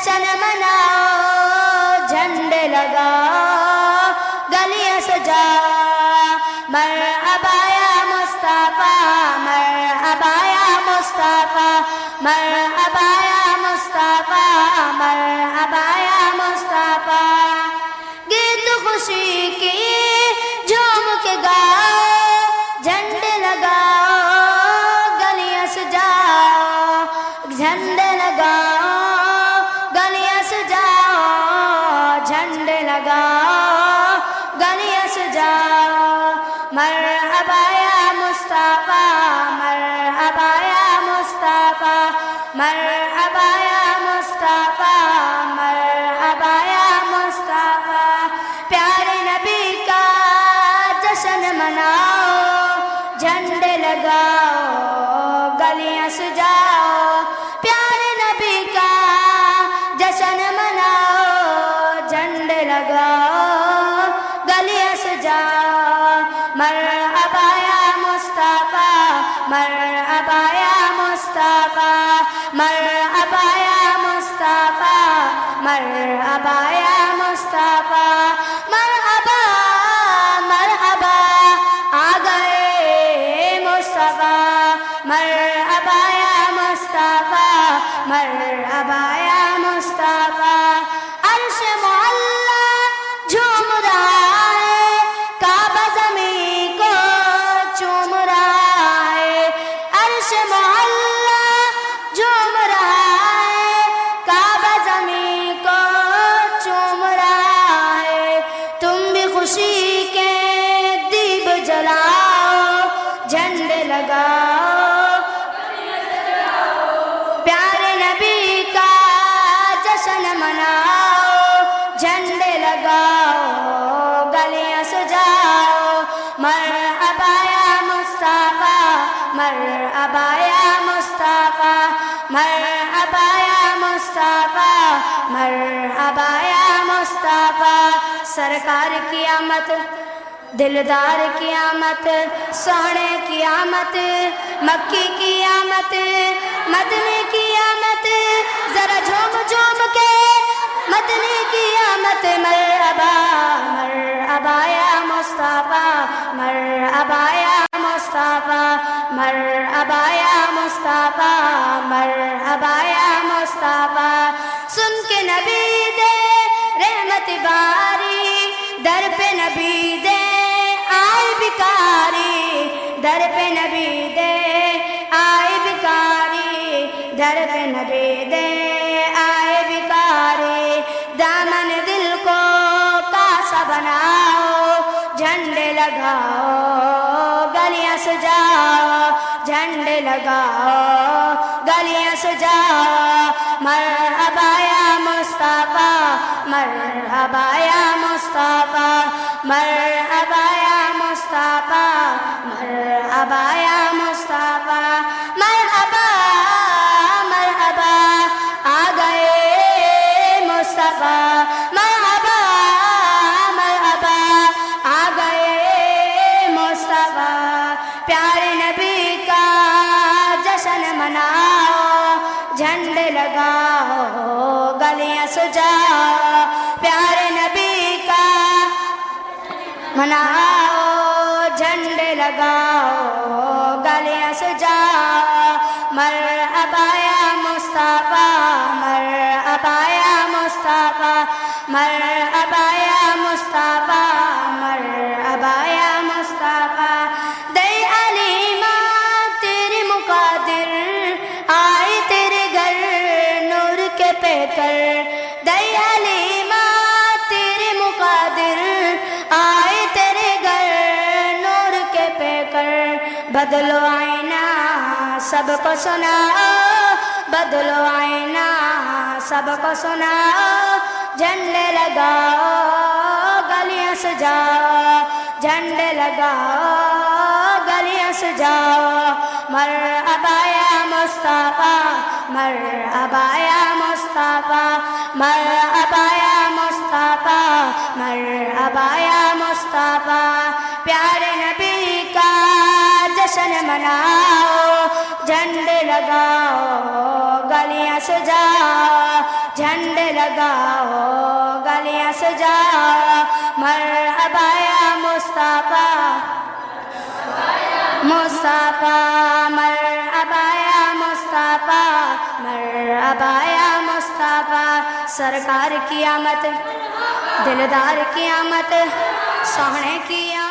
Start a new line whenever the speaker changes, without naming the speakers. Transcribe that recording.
جشن مناؤ جھنڈے لگاؤ گلیاں سجاؤ مرحبا یا مصطفیٰ مرحبا یا مصطفیٰ مرحبا یا مصطفیٰ مرحبا یا مصطفیٰ گیت خوشی کی جھوم کے گاؤ جھنڈے لگاؤ گلیاں سجاؤ جھنڈے لگاؤ گلیاں سجاؤ جھنڈے لگاؤ گلیاں سجاؤ مرحبا یا مصطفیٰ مرحبا یا مصطفیٰ مرحبا یا مصطفیٰ مرحبا یا مصطفیٰ پیارے نبی کا جشن مناؤ جھنڈے لگاؤ گلیاں سجاؤ پیارے نبی کا جشن مناؤ جھنڈے لگاؤ گلیاں سجاؤ مرحبا یا مصطفیٰ مرحبا یا مصطفیٰ مرحبا یا مصطفیٰ مرحبا یا مصطفیٰ مرحبا مرحبا آ گئے مصطفیٰ مرحبا یا مصطفیٰ مرحبا یا مصطفیٰ عرش معلا جھوم رہا ہے کعبہ زمین کو چوم رہا ہے عرش معلا جھوم رہا ہے کعبہ زمین کو چوم رہا ہے تم بھی خوشی کے دیپ جلاؤ جھنڈے لگاؤ پیارے نبی کا جشن مناؤ جھنڈے لگاؤ گلیاں سجاؤ مرحبا یا مصطفیٰ مرحبا یا مصطفیٰ مرحبا یا مصطفیٰ مرحبا یا مصطفیٰ سرکار کی آمد دلدار کی آمد سونے کی آمد مکی کی آمد مدنی کی آمد ذرا جھوم جھوم کے مدنی کی آمد مرحبا مرحبا یا مصطفیٰ مرحبا یا مصطفیٰ مرحبا یا مصطفیٰ مرحبا یا مصطفیٰ سن کے نبی دے رحمت باری در پہ نبی دے آئے بکاری در پہ نبی دے آئے بکاری در پہ نبی دے آئے بکاری دامن دل کو کاسا بناؤ جھنڈے لگاؤ گلیاں سجاؤ جھنڈے لگاؤ گلیاں سجاؤ مرحبا یا مصطفیٰ مرحبا یا مصطفیٰ مرحبا یا مصطفیٰ مرحبا یا مصطفیٰ مرحبا مرحبا آ گئے مصطفیٰ مرحبا مرحبا آ گئے مصطفیٰ پیارے نبی کا جشن مناؤ جھنڈے لگاؤ گلیاں سجاؤ پیارے نبی کا مناؤ جھنڈے لگاؤ گلیاں سجاؤ مرحبا یا مصطفیٰ مرحبا یا مصطفیٰ مرحبا یا مصطفیٰ مرحبا یا مصطفیٰ دے علیمہ تیری مقادر آئے تیرے گھر نور کے پیکر دے علیمہ تیرے مقادر آئے تیرے گھر نور کے پیکر بدلو آئینہ سب کو سناؤ بدلو آئینہ سب کو سناؤ جھنڈے لگاؤ گلیاں سجاؤ جھنڈے لگاؤ گلیاں سجاؤ مرحبا یا مصطفیٰ مرحبا یا مصطفیٰ مرحبا یا مصطفیٰ مرحبا یا مصطفیٰ پیارے نبی کا جشن مناؤ جھنڈے لگاؤ گلیاں سجاؤ جھنڈے لگاؤ گلیاں سجاؤ مرحبا یا مصطفیٰ مصطفیٰ مرحبا یا مصطفیٰ مرحبا یا مصطفیٰ سرکار کی آمد دلدار کی آمد سوہنے کی آمد